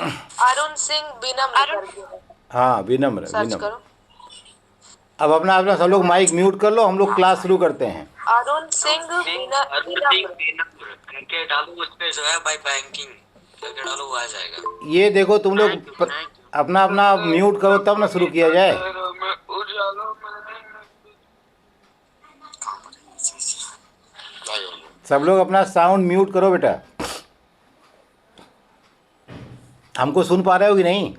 अरुण सिंह विनम्र करके है। हाँ, विनम्र सर्च विनम्र। करो। अब अपना अपना सब लोग माइक म्यूट कर लो, हम लोग क्लास शुरू करते हैं। अरुण सिंह अरुण सिंह विनम्र। बेनम्र करके डालो, उस पे जो है बाई बैंकिंग करके डालो, वो आ जाएगा। ये देखो तुम लोग थैंक यू थैंक यू। अपना अपना म्यूट करो तब ना शुरू किया जाए। सब लोग अपना साउंड म्यूट करो बेटा। हमको सुन पा रहे हो कि नहीं?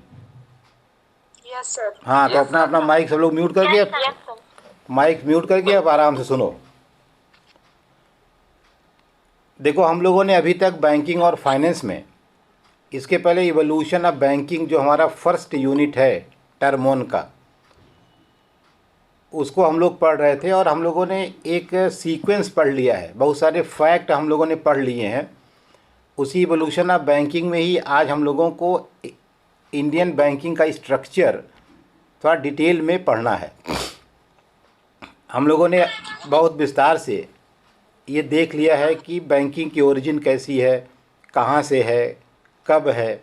Yes sir. हाँ, तो अपना अपना माइक सब लोग म्यूट करके, यस सर। माइक म्यूट करके अब आराम से सुनो। देखो, हम लोगों ने अभी तक बैंकिंग और फाइनेंस में, इसके पहले इवोल्यूशन ऑफ बैंकिंग जो हमारा फर्स्ट यूनिट है टर्म 1 का, उसको हम लोग पढ़ रहे थे और हम लोगों ने एक सीक्वेंस पढ़ लिया है, बहुत सारे फैक्ट हम लोगों ने पढ़ लिए हैं। उसी इवोल्यूशन ऑफ बैंकिंग में ही आज हम लोगों को इंडियन बैंकिंग का स्ट्रक्चर थोड़ा डिटेल में पढ़ना है। हम लोगों ने बहुत विस्तार से ये देख लिया है कि बैंकिंग की ओरिजिन कैसी है, कहाँ से है, कब है,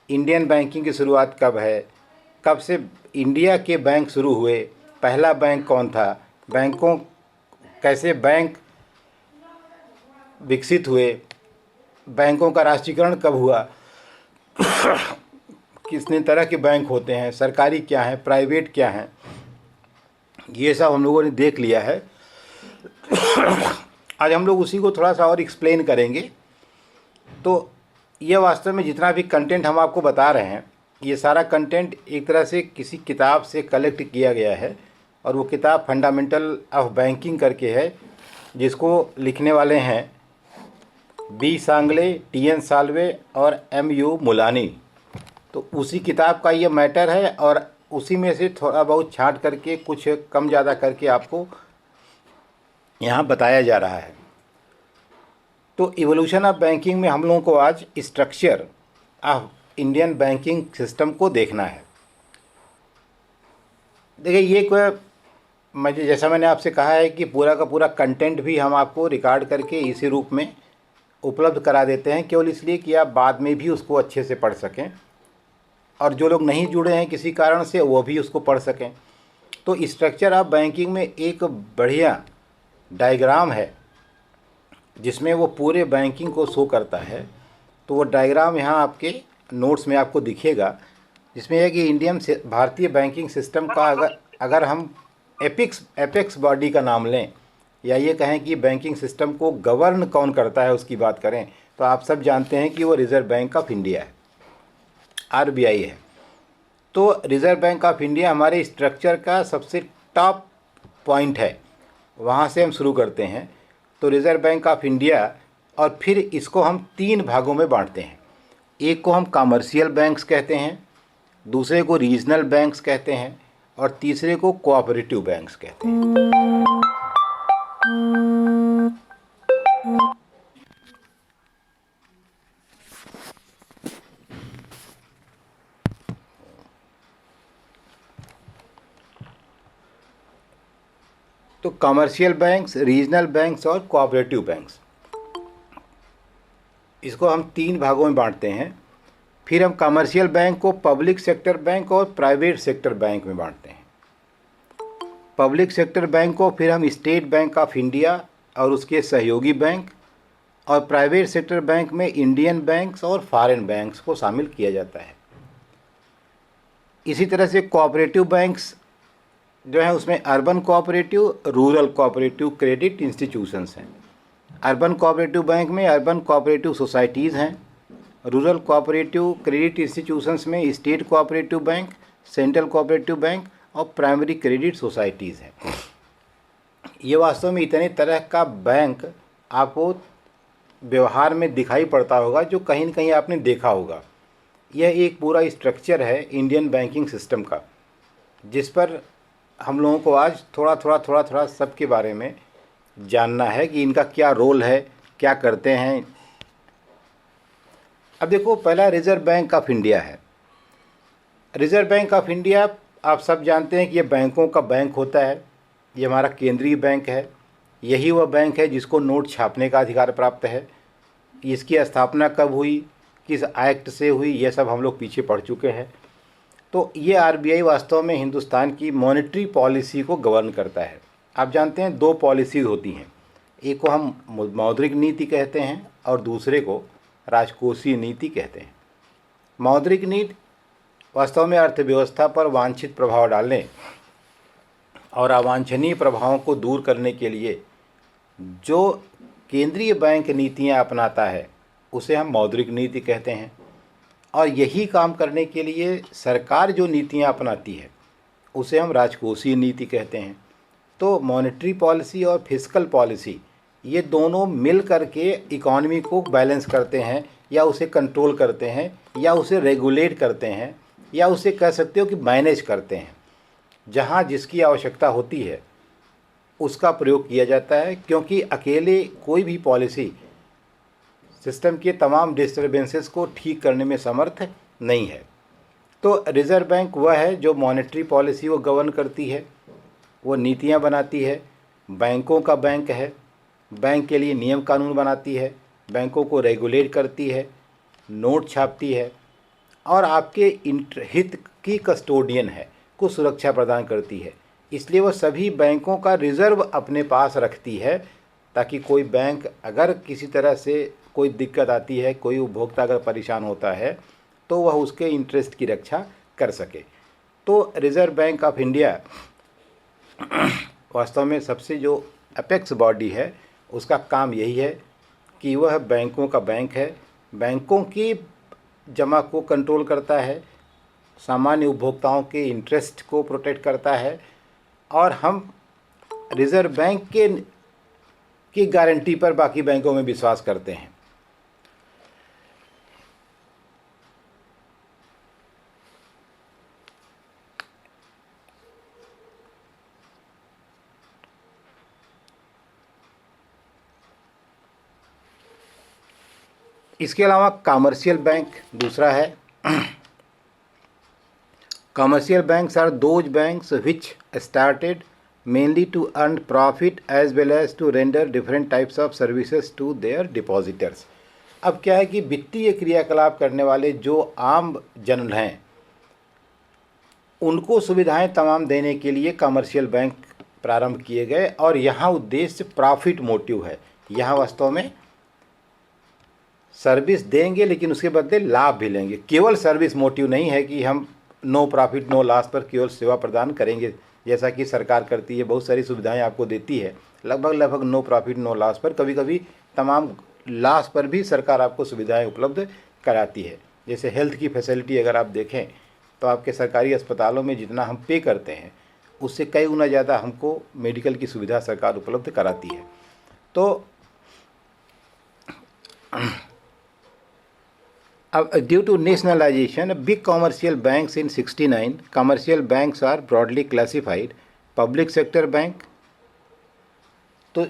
इंडियन बैंकिंग की शुरुआत कब है, कब से इंडिया के बैंक शुरू हुए, पहला बैंक कौन था, बैंकों कैसे बैंक विकसित हुए, बैंकों का राष्ट्रीयकरण कब हुआ, कितने तरह के बैंक होते हैं, सरकारी क्या हैं, प्राइवेट क्या हैं, ये सब हम लोगों ने देख लिया है। आज हम लोग उसी को थोड़ा सा और एक्सप्लेन करेंगे। तो ये वास्तव में जितना भी कंटेंट हम आपको बता रहे हैं, ये सारा कंटेंट एक तरह से किसी किताब से कलेक्ट किया गया है और वो किताब फंडामेंटल ऑफ बैंकिंग करके है, जिसको लिखने वाले हैं बी सांगले, टी.एन. साल्वे और M.U. मुलानी। तो उसी किताब का ये मैटर है और उसी में से थोड़ा बहुत छांट करके कुछ कम ज़्यादा करके आपको यहाँ बताया जा रहा है। तो इवोल्यूशन ऑफ बैंकिंग में हम लोगों को आज structure of Indian banking system को देखना है। देखिए, ये कोई मुझे, जैसा मैंने आपसे कहा है कि पूरा का पूरा कंटेंट भी हम आपको रिकॉर्ड करके इसी रूप में उपलब्ध करा देते हैं, केवल इसलिए कि आप बाद में भी उसको अच्छे से पढ़ सकें और जो लोग नहीं जुड़े हैं किसी कारण से वो भी उसको पढ़ सकें। तो स्ट्रक्चर ऑफ बैंकिंग में एक बढ़िया डायग्राम है जिसमें वो पूरे बैंकिंग को शो करता है। तो वो डायग्राम यहाँ आपके नोट्स में आपको दिखेगा, जिसमें है कि इंडियन भारतीय बैंकिंग सिस्टम का अगर हम एपेक्स बॉडी का नाम लें या ये कहें कि बैंकिंग सिस्टम को गवर्न कौन करता है उसकी बात करें, तो आप सब जानते हैं कि वो रिज़र्व बैंक ऑफ इंडिया है, RBI है। तो रिज़र्व बैंक ऑफ इंडिया हमारे स्ट्रक्चर का सबसे टॉप पॉइंट है, वहाँ से हम शुरू करते हैं। तो रिज़र्व बैंक ऑफ इंडिया, और फिर इसको हम 3 भागों में बांटते हैं। एक को हम कमर्शियल बैंक्स कहते हैं, दूसरे को रीजनल बैंक्स कहते हैं और तीसरे को कोऑपरेटिव बैंक्स कहते हैं। तो कमर्शियल बैंक्स, रीजनल बैंक्स और कोऑपरेटिव बैंक्स, इसको हम 3 भागों में बांटते हैं। फिर हम कमर्शियल बैंक को पब्लिक सेक्टर बैंक और प्राइवेट सेक्टर बैंक में बांटते हैं। पब्लिक सेक्टर बैंक को फिर हम स्टेट बैंक ऑफ इंडिया और उसके सहयोगी बैंक, और प्राइवेट सेक्टर बैंक में इंडियन बैंक्स और फॉरेन बैंक्स को शामिल किया जाता है। इसी तरह से कोऑपरेटिव बैंक्स जो है उसमें urban cooperative, rural cooperative credit institutions हैं। अर्बन कोऑपरेटिव बैंक में अर्बन कोऑपरेटिव सोसाइटीज़ हैं। रूरल कोऑपरेटिव क्रेडिट इंस्टीट्यूशंस में state cooperative bank, central cooperative bank और प्राइमरी क्रेडिट सोसाइटीज़ हैं। ये वास्तव में इतने तरह का बैंक आपको व्यवहार में दिखाई पड़ता होगा जो कहीं न कहीं आपने देखा होगा। यह एक पूरा स्ट्रक्चर है इंडियन बैंकिंग सिस्टम का, जिस पर हम लोगों को आज थोड़ा सबके बारे में जानना है कि इनका क्या रोल है, क्या करते हैं। अब देखो, पहला रिज़र्व बैंक ऑफ इंडिया है। रिज़र्व बैंक ऑफ इंडिया आप सब जानते हैं कि ये बैंकों का बैंक होता है। ये हमारा केंद्रीय बैंक है। यही वह बैंक है जिसको नोट छापने का अधिकार प्राप्त है। इसकी स्थापना कब हुई, किस एक्ट से हुई, ये सब हम लोग पीछे पड़ चुके हैं। तो ये आरबीआई वास्तव में हिंदुस्तान की मॉनेटरी पॉलिसी को गवर्न करता है। आप जानते हैं 2 पॉलिसीज़ होती हैं, एक को हम मौद्रिक नीति कहते हैं और दूसरे को राजकोषीय नीति कहते हैं। मौद्रिक नीति वास्तव में अर्थव्यवस्था पर वांछित प्रभाव डालने और अवांछनीय प्रभावों को दूर करने के लिए जो केंद्रीय बैंक नीतियां अपनाता है उसे हम मौद्रिक नीति कहते हैं, और यही काम करने के लिए सरकार जो नीतियां अपनाती है उसे हम राजकोषीय नीति कहते हैं। तो मॉनेटरी पॉलिसी और फिस्कल पॉलिसी ये दोनों मिल करके इकॉनमी को बैलेंस करते हैं, या उसे कंट्रोल करते हैं, या उसे रेगुलेट करते हैं, या उसे कह सकते हो कि मैनेज करते हैं। जहाँ जिसकी आवश्यकता होती है उसका प्रयोग किया जाता है, क्योंकि अकेले कोई भी पॉलिसी सिस्टम के तमाम डिस्टर्बेंसेस को ठीक करने में समर्थ नहीं है। तो रिज़र्व बैंक वह है जो मॉनेटरी पॉलिसी को गवर्न करती है, वो नीतियाँ बनाती है, बैंकों का बैंक है, बैंक के लिए नियम कानून बनाती है, बैंकों को रेगुलेट करती है, नोट छापती है, और आपके हित की कस्टोडियन है, को सुरक्षा प्रदान करती है। इसलिए वह सभी बैंकों का रिज़र्व अपने पास रखती है, ताकि कोई बैंक अगर किसी तरह से कोई दिक्कत आती है, कोई उपभोक्ता अगर परेशान होता है, तो वह उसके इंटरेस्ट की रक्षा कर सके। तो रिज़र्व बैंक ऑफ इंडिया वास्तव में सबसे जो अपेक्स बॉडी है उसका काम यही है कि वह बैंकों का बैंक है, बैंकों की जमा को कंट्रोल करता है, सामान्य उपभोक्ताओं के इंटरेस्ट को प्रोटेक्ट करता है, और हम रिज़र्व बैंक की गारंटी पर बाकी बैंकों में विश्वास करते हैं। इसके अलावा कमर्शियल बैंक दूसरा है। Commercial banks are those banks which started mainly to earn profit as well as to render different types of services to their depositors। अब क्या है कि वित्तीय क्रियाकलाप करने वाले जो आम जन हैं उनको सुविधाएं तमाम देने के लिए कमर्शियल बैंक प्रारंभ किए गए, और यहाँ उद्देश्य प्रॉफिट मोटिव है। यहाँ वास्तव में सर्विस देंगे लेकिन उसके बदले लाभ भी लेंगे। केवल सर्विस मोटिव नहीं है कि हम नो प्रॉफिट नो लॉस पर केवल सेवा प्रदान करेंगे, जैसा कि सरकार करती है, बहुत सारी सुविधाएं आपको देती है, लगभग नो प्रॉफिट नो लॉस पर, कभी कभी तमाम लॉस पर भी सरकार आपको सुविधाएं उपलब्ध कराती है। जैसे हेल्थ की फैसिलिटी अगर आप देखें तो आपके सरकारी अस्पतालों में जितना हम पे करते हैं उससे कई गुना ज़्यादा हमको मेडिकल की सुविधा सरकार उपलब्ध कराती है। तो due to nationalization, big commercial banks in 69 commercial banks are broadly classified public sector bank। तो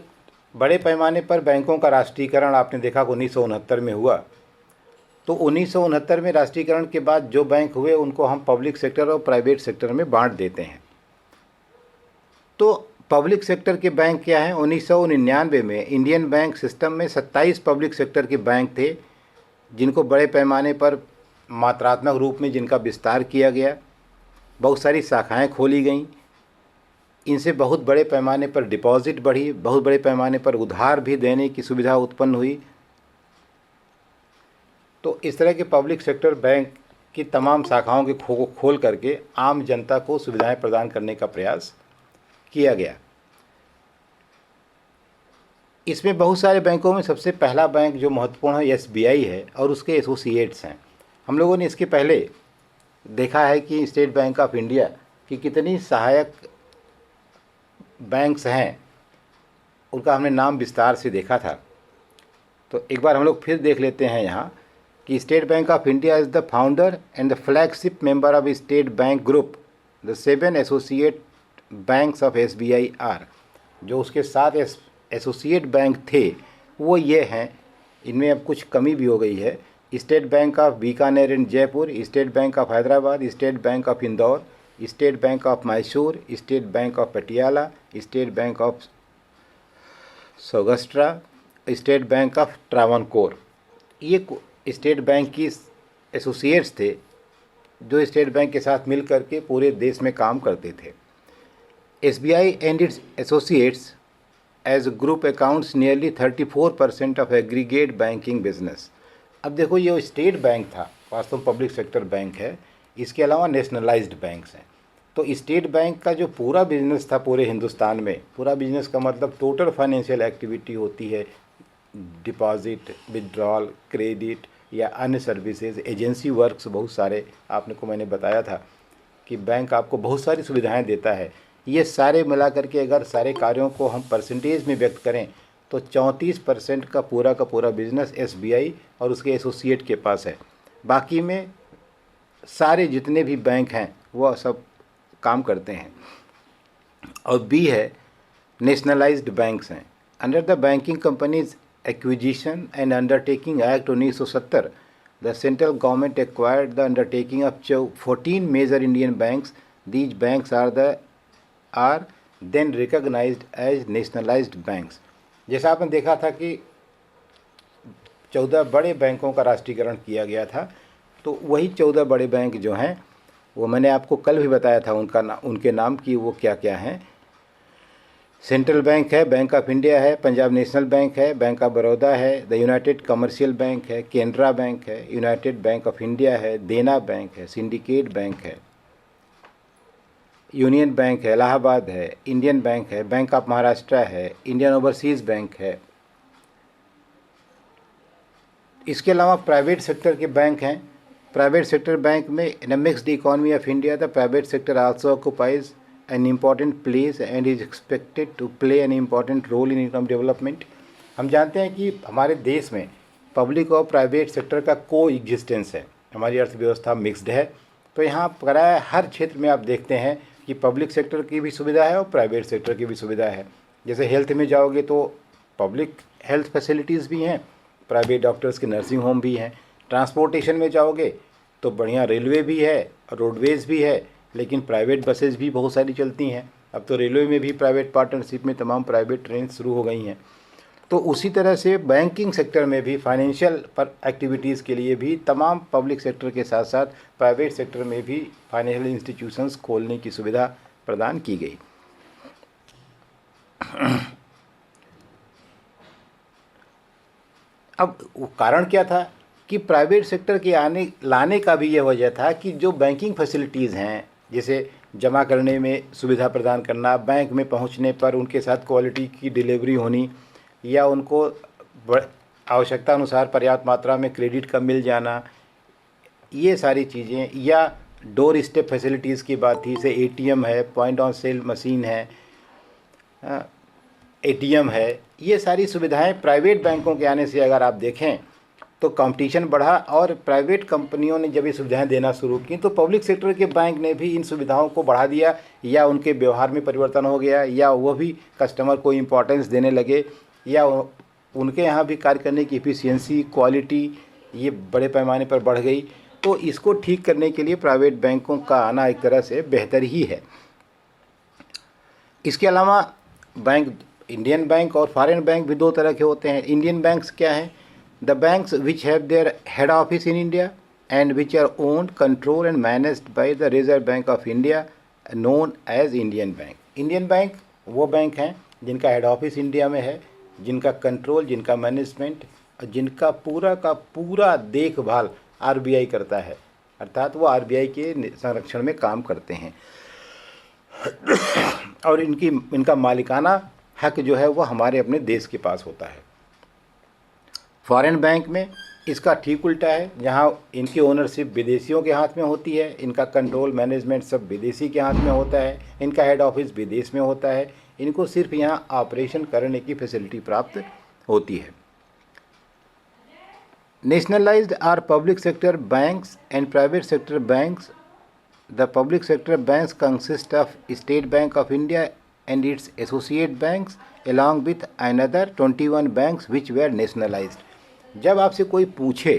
बड़े पैमाने पर बैंकों का राष्ट्रीयकरण आपने देखा 1969 में हुआ। तो 1969 में राष्ट्रीयकरण के बाद जो बैंक हुए उनको हम पब्लिक सेक्टर और प्राइवेट सेक्टर में बांट देते हैं। तो पब्लिक सेक्टर के बैंक क्या हैं? 1999 में इंडियन बैंक सिस्टम में 27 पब्लिक सेक्टर के बैंक थे, जिनको बड़े पैमाने पर मात्रात्मक रूप में जिनका विस्तार किया गया, बहुत सारी शाखाएं खोली गईं, इनसे बहुत बड़े पैमाने पर डिपॉजिट बढ़ी, बहुत बड़े पैमाने पर उधार भी देने की सुविधा उत्पन्न हुई। तो इस तरह के पब्लिक सेक्टर बैंक की तमाम शाखाओं के खोल करके आम जनता को सुविधाएं प्रदान करने का प्रयास किया गया। इसमें बहुत सारे बैंकों में सबसे पहला बैंक जो महत्वपूर्ण है एसबीआई है, और उसके एसोसिएट्स हैं। हम लोगों ने इसके पहले देखा है कि स्टेट बैंक ऑफ इंडिया की कितनी सहायक बैंक्स हैं, उनका हमने नाम विस्तार से देखा था। तो एक बार हम लोग फिर देख लेते हैं यहाँ कि State Bank of India is the founder and the flagship member of State Bank group. The 7 associate banks of SBI are, जो उसके 7 एसोसिएट बैंक थे वो ये हैं। इनमें अब कुछ कमी भी हो गई है। State Bank of Bikaner and Jaipur, State Bank of Hyderabad, State Bank of Indore, State Bank of Mysore, State Bank of Patiala, State Bank of Saurashtra, State Bank of Travancore. ये स्टेट बैंक की एसोसिएट्स थे जो स्टेट बैंक के साथ मिल करके पूरे देश में काम करते थे। SBI and its associates as a group accounts nearly 34% of aggregate banking business। अब देखो ये स्टेट बैंक था, वास्तव में पब्लिक सेक्टर बैंक है, इसके अलावा नेशनलाइज्ड बैंक्स हैं। तो स्टेट बैंक का जो पूरा बिजनेस था पूरे हिंदुस्तान में, पूरा बिजनेस का मतलब टोटल फाइनेंशियल एक्टिविटी होती है, डिपॉजिट, विड्रॉल, क्रेडिट या अन्य सर्विसेज, एजेंसी वर्क्स, बहुत सारे आपने को मैंने बताया था कि बैंक आपको बहुत सारी सुविधाएं देता है। ये सारे मिला करके अगर सारे कार्यों को हम परसेंटेज में व्यक्त करें तो 34% का पूरा बिजनेस SBI और उसके एसोसिएट के पास है। बाकी में सारे जितने भी बैंक हैं वह सब काम करते हैं। और B है नेशनलाइज्ड बैंक्स हैं। Under the banking companies acquisition and undertaking act 1970 the central government acquired the undertaking of 14 major Indian banks. These banks are then recognised as nationalised banks. जैसा आपने देखा था कि 14 बड़े बैंकों का राष्ट्रीयकरण किया गया था, तो वही 14 बड़े बैंक जो हैं वो मैंने आपको कल भी बताया था उनके नाम की वो क्या क्या हैं। सेंट्रल बैंक है, बैंक ऑफ इंडिया है, पंजाब नेशनल बैंक है, बैंक ऑफ बड़ौदा है, द यूनाइटेड कमर्शियल बैंक है, केनरा बैंक है, यूनाइटेड बैंक ऑफ इंडिया है, देना बैंक है, सिंडिकेट बैंक है, यूनियन बैंक है, इलाहाबाद है, इंडियन बैंक है, बैंक ऑफ महाराष्ट्र है, इंडियन ओवरसीज़ बैंक है। इसके अलावा प्राइवेट सेक्टर के बैंक हैं। प्राइवेट सेक्टर बैंक में इन अ mixed economy of India the private sector also occupies an important place and is expected to play an important role in economic development. हम जानते हैं कि हमारे देश में पब्लिक और प्राइवेट सेक्टर का को एग्जिस्टेंस है, हमारी अर्थव्यवस्था मिक्स्ड है। तो यहाँ प्राय हर क्षेत्र में आप देखते हैं कि पब्लिक सेक्टर की भी सुविधा है और प्राइवेट सेक्टर की भी सुविधा है। जैसे हेल्थ में जाओगे तो पब्लिक हेल्थ फैसिलिटीज़ भी हैं, प्राइवेट डॉक्टर्स के नर्सिंग होम भी हैं। ट्रांसपोर्टेशन में जाओगे तो बढ़िया रेलवे भी है, रोडवेज़ भी है, लेकिन प्राइवेट बसेस भी बहुत सारी चलती हैं। अब तो रेलवे में भी प्राइवेट पार्टनरशिप में तमाम प्राइवेट ट्रेन शुरू हो गई हैं। तो उसी तरह से बैंकिंग सेक्टर में भी फाइनेंशियल पर एक्टिविटीज़ के लिए भी तमाम पब्लिक सेक्टर के साथ साथ प्राइवेट सेक्टर में भी फाइनेंशियल इंस्टीट्यूशंस खोलने की सुविधा प्रदान की गई। अब वो कारण क्या था कि प्राइवेट सेक्टर के लाने का भी ये वजह था कि जो बैंकिंग फैसिलिटीज़ हैं, जैसे जमा करने में सुविधा प्रदान करना, बैंक में पहुंचने पर उनके साथ क्वालिटी की डिलीवरी होनी, या उनको आवश्यकता अनुसार पर्याप्त मात्रा में क्रेडिट का मिल जाना, ये सारी चीज़ें, या डोर स्टेप फैसिलिटीज़ की बात थी, जैसे ATM है, पॉइंट ऑन सेल मशीन है, ATM है, ये सारी सुविधाएं प्राइवेट बैंकों के आने से अगर आप देखें तो कंपटीशन बढ़ा और प्राइवेट कंपनियों ने जब ये सुविधाएं देना शुरू की तो पब्लिक सेक्टर के बैंक ने भी इन सुविधाओं को बढ़ा दिया, या उनके व्यवहार में परिवर्तन हो गया, या वो भी कस्टमर को इम्पोर्टेंस देने लगे, या उनके यहाँ भी कार्य करने की एफिशिएंसी, क्वालिटी ये बड़े पैमाने पर बढ़ गई। तो इसको ठीक करने के लिए प्राइवेट बैंकों का आना एक तरह से बेहतर ही है। इसके अलावा बैंक, इंडियन बैंक और फॉरेन बैंक भी दो तरह के होते हैं। इंडियन बैंक्स क्या हैं? The banks which have their head office in India and which are owned, control and managed by the Reserve Bank of India known as Indian bank. Indian bank वो bank हैं जिनका head office India में है, जिनका control, जिनका management, जिनका पूरा का पूरा देखभाल RBI करता है, अर्थात वो RBI के संरक्षण में काम करते हैं और इनका मालिकाना हक जो है वो हमारे अपने देश के पास होता है। फॉरेन बैंक में इसका ठीक उल्टा है, जहाँ इनकी ओनरशिप विदेशियों के हाथ में होती है, इनका कंट्रोल मैनेजमेंट सब विदेशी के हाथ में होता है, इनका हेड ऑफिस विदेश में होता है, इनको सिर्फ यहाँ ऑपरेशन करने की फैसिलिटी प्राप्त होती है। Nationalised or public sector banks and private sector banks. The public sector banks consist of State Bank of India and its associate banks along with another 21 banks which were nationalized। जब आपसे कोई पूछे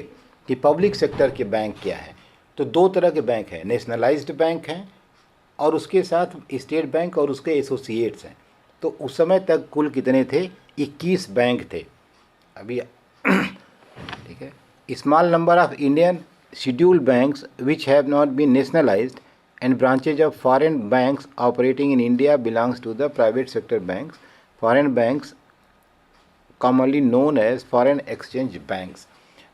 कि public sector के bank क्या है तो दो तरह के बैंक हैं, नेशनलाइज्ड बैंक हैं और उसके साथ स्टेट बैंक और उसके एसोसिएट्स हैं। तो उस समय तक कुल कितने थे? 21 बैंक थे। अभी ठीक है, Small number of Indian scheduled banks which have not been nationalized and branches of foreign banks operating in India belongs to the private sector banks. Foreign banks commonly known as foreign exchange banks.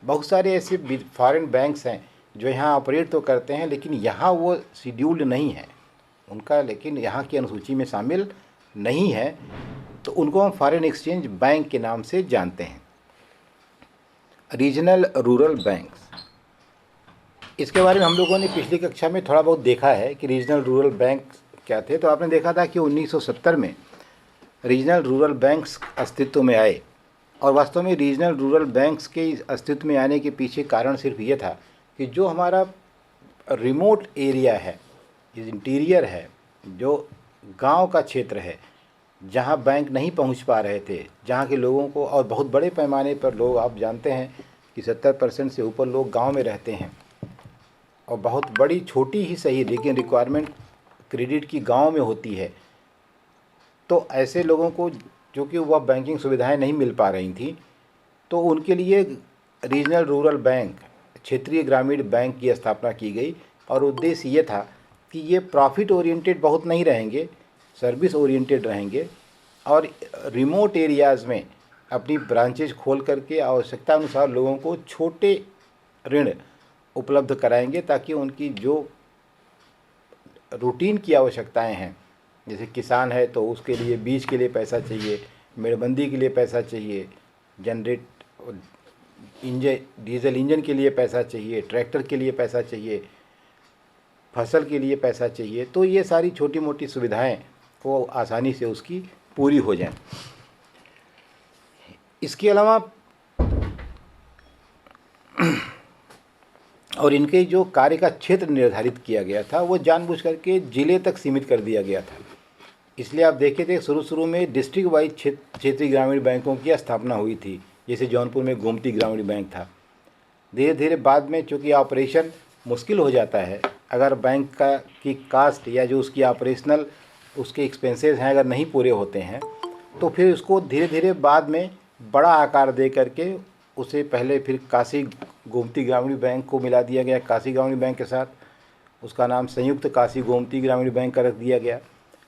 बहुत सारे ऐसे foreign banks हैं जो यहाँ operate तो करते हैं लेकिन यहाँ वो शेड्यूल्ड नहीं है उनका, लेकिन यहाँ की अनुसूची में शामिल नहीं है, तो उनको हम फॉरेन एक्सचेंज बैंक के नाम से जानते हैं। रीजनल रूरल बैंक्स, इसके बारे में हम लोगों ने पिछली कक्षा में थोड़ा बहुत देखा है कि रीजनल रूरल बैंक क्या थे। तो आपने देखा था कि 1970 में रीजनल रूरल बैंक्स अस्तित्व में आए, और वास्तव में रीजनल रूरल बैंक्स के अस्तित्व में आने के पीछे कारण सिर्फ ये था कि जो हमारा रिमोट एरिया है, इंटीरियर है, जो गांव का क्षेत्र है, जहां बैंक नहीं पहुंच पा रहे थे, जहां के लोगों को, और बहुत बड़े पैमाने पर लोग, आप जानते हैं कि 70% से ऊपर लोग गांव में रहते हैं और बहुत बड़ी, छोटी ही सही लेकिन रिक्वायरमेंट क्रेडिट की गांव में होती है। तो ऐसे लोगों को जो कि वह बैंकिंग सुविधाएं नहीं मिल पा रही थी, तो उनके लिए रीजनल रूरल बैंक, क्षेत्रीय ग्रामीण बैंक की स्थापना की गई। और उद्देश्य ये था कि ये प्रॉफिट ओरिएंटेड बहुत नहीं रहेंगे, सर्विस ओरिएंटेड रहेंगे, और रिमोट एरियाज़ में अपनी ब्रांचेज खोल करके आवश्यकता अनुसार लोगों को छोटे ऋण उपलब्ध कराएंगे, ताकि उनकी जो रूटीन की आवश्यकताएं हैं, जैसे किसान है तो उसके लिए बीज के लिए पैसा चाहिए, मेड़बंदी के लिए पैसा चाहिए, डीजल इंजन के लिए पैसा चाहिए, ट्रैक्टर के लिए पैसा चाहिए, फसल के लिए पैसा चाहिए, तो ये सारी छोटी मोटी सुविधाएं वो आसानी से उसकी पूरी हो जाएं। इसके अलावा और इनके जो कार्य का क्षेत्र निर्धारित किया गया था वो जानबूझ करके ज़िले तक सीमित कर दिया गया था। इसलिए आप देखे थे शुरू में डिस्ट्रिक्ट वाइज क्षेत्रीय ग्रामीण बैंकों की स्थापना हुई थी, जैसे जौनपुर में गोमती ग्रामीण बैंक था। धीरे धीरे बाद में चूँकि ऑपरेशन मुश्किल हो जाता है, अगर बैंक की कास्ट या जो उसकी ऑपरेशनल उसके एक्सपेंसेस हैं अगर नहीं पूरे होते हैं, तो फिर उसको धीरे धीरे बाद में बड़ा आकार दे करके उसे पहले फिर काशी गोमती ग्रामीण बैंक को मिला दिया गया काशी ग्रामीण बैंक के साथ। उसका नाम संयुक्त काशी गोमती ग्रामीण बैंक का रख दिया गया।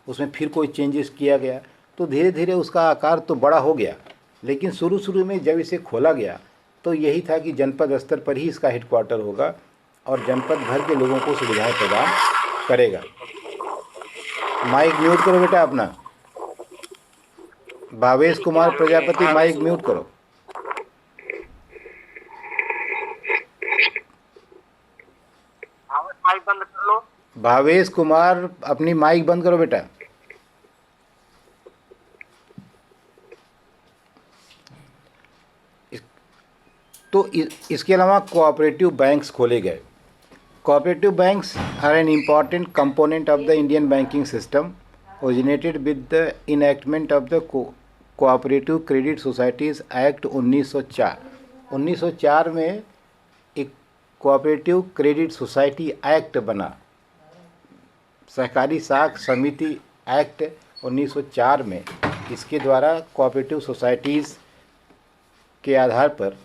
उसमें फिर कोई चेंजेस किया गया, तो धीरे धीरे उसका आकार तो बड़ा हो गया। लेकिन शुरू में जब इसे खोला गया तो यही था कि जनपद स्तर पर ही इसका हेडक्वार्टर होगा और जनपद भर के लोगों को सुविधाएं प्रदान करेगा। माइक म्यूट करो बेटा अपना। भावेश कुमार प्रजापति, माइक म्यूट करो। माइक बंद कर लो। भावेश कुमार अपनी माइक बंद करो बेटा। तो इसके अलावा कोऑपरेटिव बैंक्स खोले गए। Cooperative banks are an important component of the Indian banking system originated with the enactment of the cooperative credit societies act 1904। 1904 में एक कोऑपरेटिव क्रेडिट सोसाइटी एक्ट बना, सहकारी साख समिति एक्ट 1904 में। इसके द्वारा कोऑपरेटिव सोसाइटीज़ के आधार पर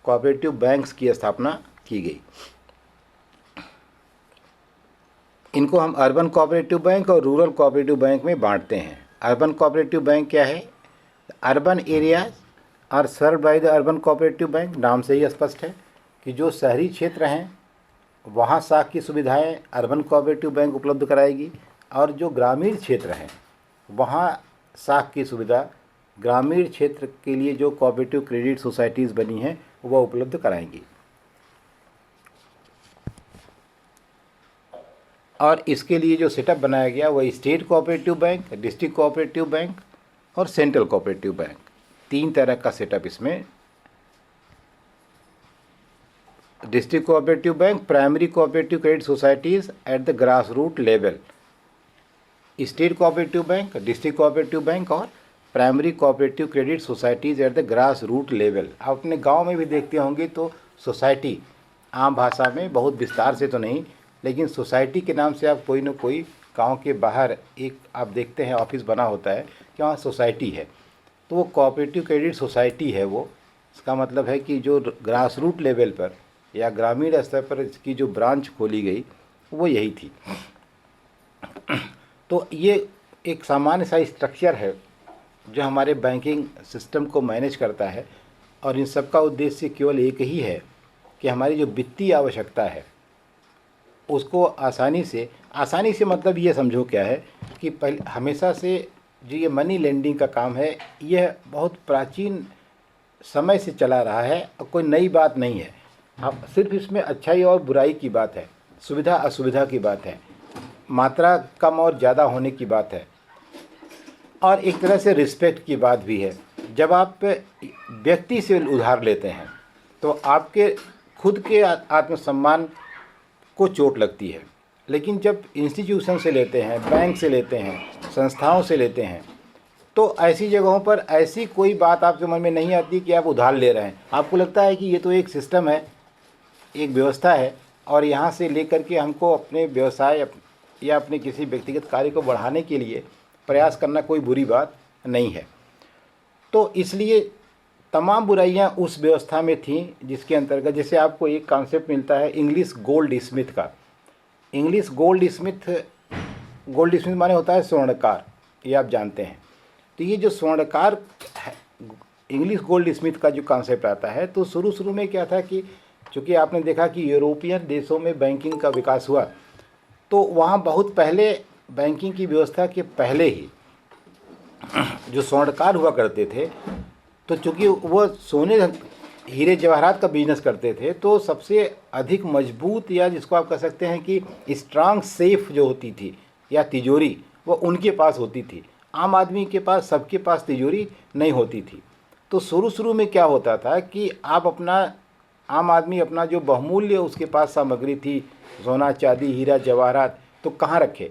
कोऑपरेटिव बैंक्स की स्थापना की गई। इनको हम अर्बन कोऑपरेटिव बैंक और रूरल कोऑपरेटिव बैंक में बांटते हैं। अर्बन कोऑपरेटिव बैंक क्या है? Urban areas are serve by the urban cooperative bank. नाम से ही स्पष्ट है कि जो शहरी क्षेत्र हैं वहाँ साख की सुविधाएं अर्बन कोऑपरेटिव बैंक उपलब्ध कराएगी, और जो ग्रामीण क्षेत्र हैं वहाँ साख की सुविधा ग्रामीण क्षेत्र के लिए जो कोऑपरेटिव क्रेडिट सोसाइटीज़ बनी हैं वह उपलब्ध कराएंगी। और इसके लिए जो सेटअप बनाया गया वह state cooperative bank, district cooperative bank और सेंट्रल कोऑपरेटिव बैंक, 3 तरह का सेटअप इसमें। District cooperative bank primary cooperative credit societies at the grass root level, state cooperative bank, district cooperative bank और primary cooperative credit societies at the grass root level. आप अपने गांव में भी देखते होंगे तो सोसाइटी, आम भाषा में बहुत विस्तार से तो नहीं, लेकिन सोसाइटी के नाम से आप कोई न कोई गांव के बाहर एक आप देखते हैं ऑफिस बना होता है कि वहाँ सोसाइटी है, तो वो कोऑपरेटिव क्रेडिट सोसाइटी है वो, इसका मतलब है कि जो ग्रास रूट लेवल पर या ग्रामीण स्तर पर इसकी जो ब्रांच खोली गई वो यही थी। तो ये एक सामान्य सा स्ट्रक्चर है जो हमारे बैंकिंग सिस्टम को मैनेज करता है, और इन सब का उद्देश्य केवल एक ही है कि हमारी जो वित्तीय आवश्यकता है उसको आसानी से मतलब ये समझो क्या है कि पहले हमेशा से जो ये मनी लेंडिंग का काम है यह बहुत प्राचीन समय से चला रहा है और कोई नई बात नहीं है। अब सिर्फ इसमें अच्छाई और बुराई की बात है, सुविधा असुविधा की बात है, मात्रा कम और ज़्यादा होने की बात है, और एक तरह से रिस्पेक्ट की बात भी है। जब आप व्यक्ति से उधार लेते हैं तो आपके खुद के आत्मसम्मान को चोट लगती है, लेकिन जब इंस्टीट्यूशन से लेते हैं, बैंक से लेते हैं, संस्थाओं से लेते हैं, तो ऐसी जगहों पर ऐसी कोई बात आपके मन में नहीं आती कि आप उधार ले रहे हैं। आपको लगता है कि ये तो एक सिस्टम है, एक व्यवस्था है, और यहाँ से लेकर के हमको अपने व्यवसाय या अपने किसी व्यक्तिगत कार्य को बढ़ाने के लिए प्रयास करना कोई बुरी बात नहीं है। तो इसलिए तमाम बुराइयाँ उस व्यवस्था में थीं जिसके अंतर्गत, जैसे आपको एक कॉन्सेप्ट मिलता है इंग्लिश गोल्ड स्मिथ का। इंग्लिश गोल्ड स्मिथ माने होता है स्वर्णकार, ये आप जानते हैं। तो ये जो स्वर्णकार इंग्लिश गोल्ड स्मिथ का जो कॉन्सेप्ट आता है, तो शुरू में क्या था कि चूँकि आपने देखा कि यूरोपियन देशों में बैंकिंग का विकास हुआ, तो वहाँ बहुत पहले बैंकिंग की व्यवस्था के पहले ही जो स्वर्णकार हुआ करते थे, तो चूँकि वो सोने हीरे जवाहरात का बिजनेस करते थे, तो सबसे अधिक मजबूत या जिसको आप कह सकते हैं कि स्ट्रांग सेफ जो होती थी या तिजोरी, वो उनके पास होती थी। आम आदमी के पास, सबके पास तिजोरी नहीं होती थी। तो शुरू में क्या होता था कि आम आदमी अपना जो बहुमूल्य उसके पास सामग्री थी, सोना चांदी हीरा जवाहरात, तो कहाँ रखे,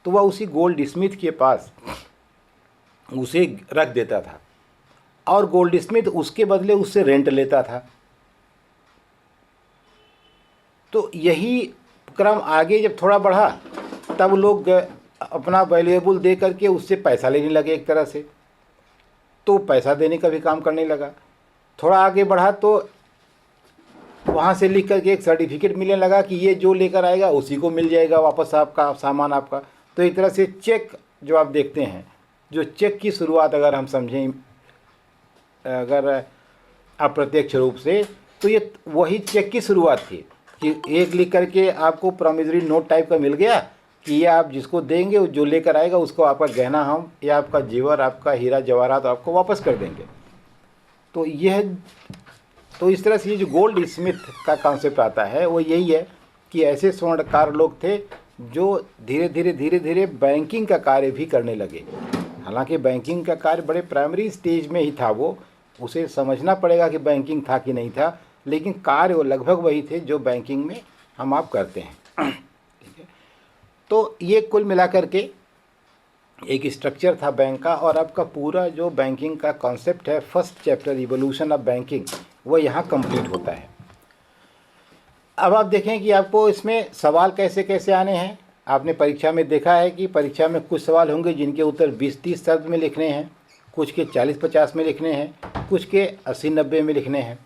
तो वह उसी गोल्ड स्मिथ के पास उसे रख देता था, और गोल्ड स्मिथ उसके बदले उससे रेंट लेता था। तो यही क्रम आगे जब थोड़ा बढ़ा, तब लोग अपना वैल्यूएबल दे करके उससे पैसा लेने लगे एक तरह से, तो पैसा देने का भी काम करने लगा। थोड़ा आगे बढ़ा तो वहाँ से लिख करके एक सर्टिफिकेट मिलने लगा कि ये जो लेकर आएगा उसी को मिल जाएगा वापस आपका सामान आपका। तो एक तरह से चेक जो आप देखते हैं, जो चेक की शुरुआत अगर हम समझें अगर अप्रत्यक्ष रूप से, तो ये वही चेक की शुरुआत थी कि एक लिख करके आपको प्रॉमिसरी नोट टाइप का मिल गया कि ये आप जिसको देंगे, जो लेकर आएगा उसको आपका गहना हम या आपका जेवर, आपका हीरा जवाहरात आपको वापस कर देंगे। तो इस तरह से ये जो गोल्ड स्मिथ का कॉन्सेप्ट आता है वो यही है कि ऐसे स्वर्णकार लोग थे जो धीरे धीरे बैंकिंग का कार्य भी करने लगे। हालांकि बैंकिंग का कार्य बड़े प्राइमरी स्टेज में ही था, वो उसे समझना पड़ेगा कि बैंकिंग था कि नहीं था, लेकिन कार्य वो लगभग वही थे जो बैंकिंग में हम आप करते हैं। ठीक है, तो ये कुल मिलाकर के एक स्ट्रक्चर था बैंक का, और आपका पूरा जो बैंकिंग का कॉन्सेप्ट है, first chapter evolution of banking, वो यहाँ कंप्लीट होता है। अब आप देखें कि आपको इसमें सवाल कैसे कैसे आने हैं। आपने परीक्षा में देखा है कि परीक्षा में कुछ सवाल होंगे जिनके उत्तर 20-30 शब्द में लिखने हैं, कुछ के 40-50 में लिखने हैं, कुछ के 80-90 में लिखने हैं,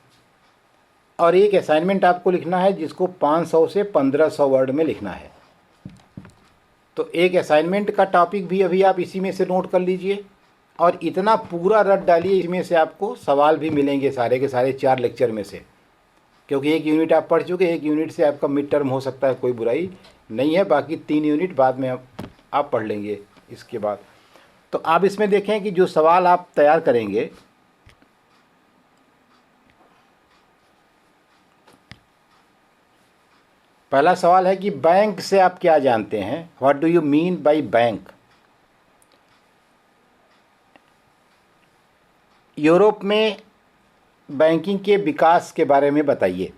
और एक असाइनमेंट आपको लिखना है जिसको 500 से 1500 वर्ड में लिखना है। तो एक असाइनमेंट का टॉपिक भी अभी आप इसी में से नोट कर लीजिए, और इतना पूरा रट डालिए, इसमें से आपको सवाल भी मिलेंगे सारे के सारे 4 लेक्चर में से, क्योंकि एक यूनिट आप पढ़ चुके, एक यूनिट से आपका मिड टर्म हो सकता है, कोई बुराई नहीं है, बाकी 3 यूनिट बाद में आप पढ़ लेंगे इसके बाद। तो आप इसमें देखें कि जो सवाल आप तैयार करेंगे, पहला सवाल है कि बैंक से आप क्या जानते हैं, what do you mean by bank. Europe में बैंकिंग के विकास के बारे में बताइए।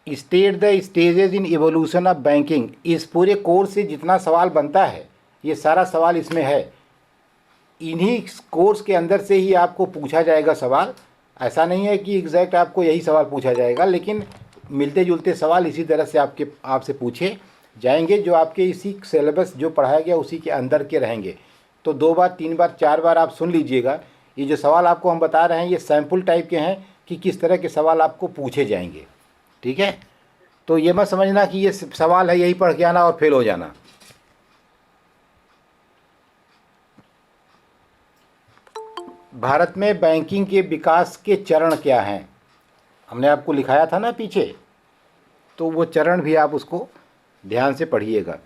State the stages in evolution of banking. इस पूरे कोर्स से जितना सवाल बनता है, ये सारा सवाल इसमें है, इन्हीं कोर्स के अंदर से ही आपको पूछा जाएगा सवाल। ऐसा नहीं है कि एग्जैक्ट आपको यही सवाल पूछा जाएगा, लेकिन मिलते जुलते सवाल इसी तरह से आपसे पूछे जाएंगे, जो आपके इसी सिलेबस जो पढ़ाया गया उसी के अंदर के रहेंगे। तो 2 बार 3 बार 4 बार आप सुन लीजिएगा, ये जो सवाल आपको हम बता रहे हैं ये सैम्पल टाइप के हैं कि किस तरह के सवाल आपको पूछे जाएंगे, ठीक है। तो ये मत समझना कि ये सवाल है यही पढ़ के आना और फेल हो जाना। भारत में बैंकिंग के विकास के चरण क्या हैं, हमने आपको लिखाया था ना पीछे, तो वो चरण भी आप उसको ध्यान से पढ़िएगा।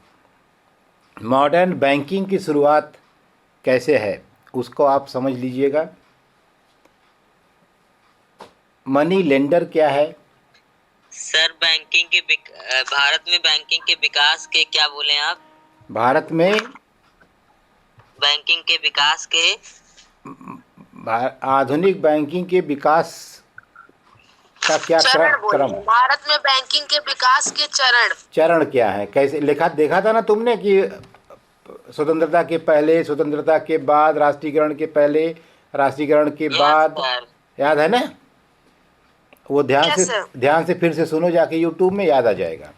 मॉडर्न बैंकिंग की शुरुआत कैसे है उसको आप समझ लीजिएगा। मनी लेंडर क्या है? सर भारत में बैंकिंग के विकास के क्या बोले आप? भारत में बैंकिंग के विकास के आधुनिक बैंकिंग के विकास का क्या क्रम? भारत में बैंकिंग के विकास के चरण क्या है, कैसे लिखा देखा था ना तुमने कि स्वतंत्रता के पहले, स्वतंत्रता के बाद, राष्ट्रीयकरण के पहले, राष्ट्रीयकरण के बाद, याद है ना? वो ध्यान से फिर से सुनो जाके यूट्यूब में, याद आ जाएगा।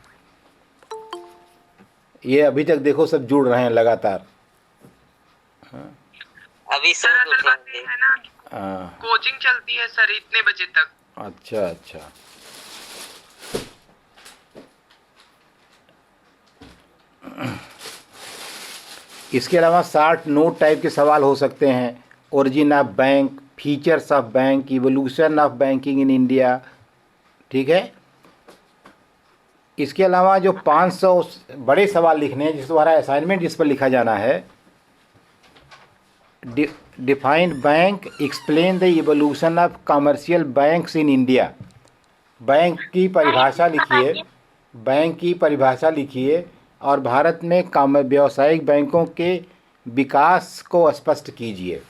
ये अभी तक देखो सब जुड़ रहे हैं लगातार। अभी सर है ना, कोचिंग चलती है सर इतने बजे तक। अच्छा अच्छा, इसके अलावा 60 नोट टाइप के सवाल हो सकते हैं। Origin of bank, features of bank, evolution of banking in India, ठीक है। इसके अलावा जो 500 बड़े सवाल लिखने हैं, जिस तुम्हारा असाइनमेंट जिस पर लिखा जाना है, defined bank, explain the evolution of commercial banks in India. Bank की परिभाषा लिखिए, बैंक की परिभाषा लिखिए और भारत में व्यावसायिक बैंकों के विकास को स्पष्ट कीजिए।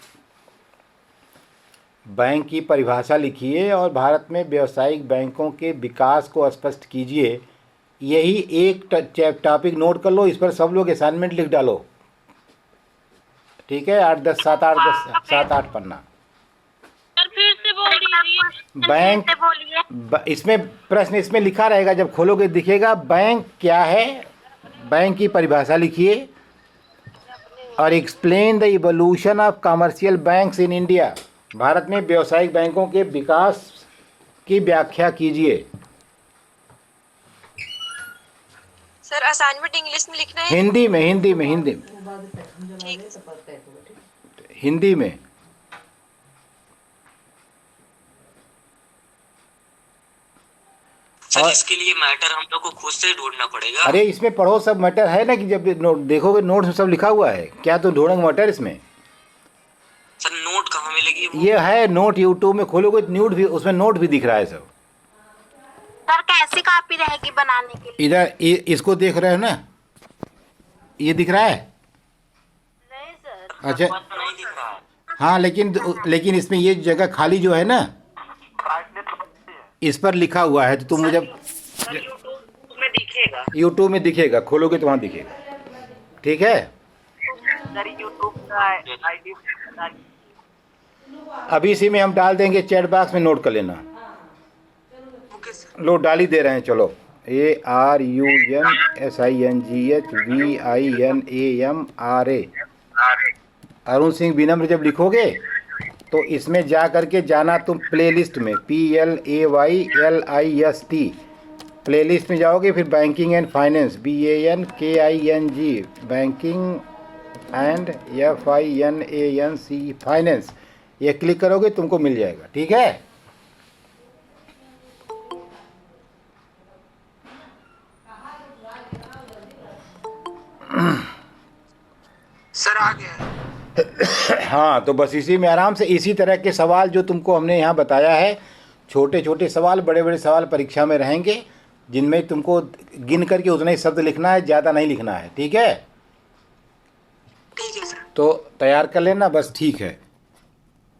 बैंक की परिभाषा लिखिए और भारत में व्यावसायिक बैंकों के विकास को स्पष्ट कीजिए। यही एक टॉपिक नोट कर लो, इस पर सब लोग असाइनमेंट लिख डालो, ठीक है। 7 8 पन्ना। फिर से बोल दीजिए। बैंक, इसमें प्रश्न इसमें लिखा रहेगा, जब खोलोगे दिखेगा बैंक क्या है, बैंक की परिभाषा लिखिए और explain the evolution of commercial banks in India. Bharat में व्यावसायिक बैंकों के विकास की व्याख्या कीजिए। सर असाइनमेंट इंग्लिश में लिखना है? हिंदी में हिंदी में। सर इसके लिए मैटर हम लोग को खुद से ढूंढना पड़ेगा। अरे इसमें पढ़ो, सब मैटर है ना, कि जब नोट देखोगे नोट में सब लिखा हुआ है, क्या तो ढूंढोगे मैटर इसमें? सर नोट कहाँ मिलेगी? ये है नोट, यूट्यूब में खोलोगे नोट भी, उसमें नोट भी दिख रहा है सब। सर कैसी कॉपी रहेगी बनाने के लिए? इधर इसको देख रहे हो ना, ये दिख रहा है? नहीं सर। अच्छा, तो नहीं दिख रहा है। हाँ, लेकिन इसमें ये जगह खाली जो है ना, इस पर लिखा हुआ है, तो तुम मुझे यूट्यूब में दिखेगा, खोलोगे तो वहाँ दिखेगा, ठीक है। अभी इसी में हम डाल देंगे, चैट बॉक्स में नोट कर लेना। लो डाल ही दे रहे हैं, चलो। ARUNSINGHVINAMRA, अरुण सिंह विनम्र जब लिखोगे तो इसमें जा करके जाना तुम प्लेलिस्ट में, PLAYLIST प्लेलिस्ट में जाओगे, फिर banking and finance, BANKING banking and FINANC finance, ये क्लिक करोगे तुमको मिल जाएगा, ठीक है। सर आ गया। हाँ, तो बस इसी में आराम से, इसी तरह के सवाल जो तुमको हमने यहाँ बताया है, छोटे छोटे सवाल, बड़े बड़े सवाल परीक्षा में रहेंगे, जिनमें तुमको गिन करके उतना ही शब्द लिखना है, ज़्यादा नहीं लिखना है, ठीक है। ठीक है सर। तो तैयार कर लेना, बस ठीक है।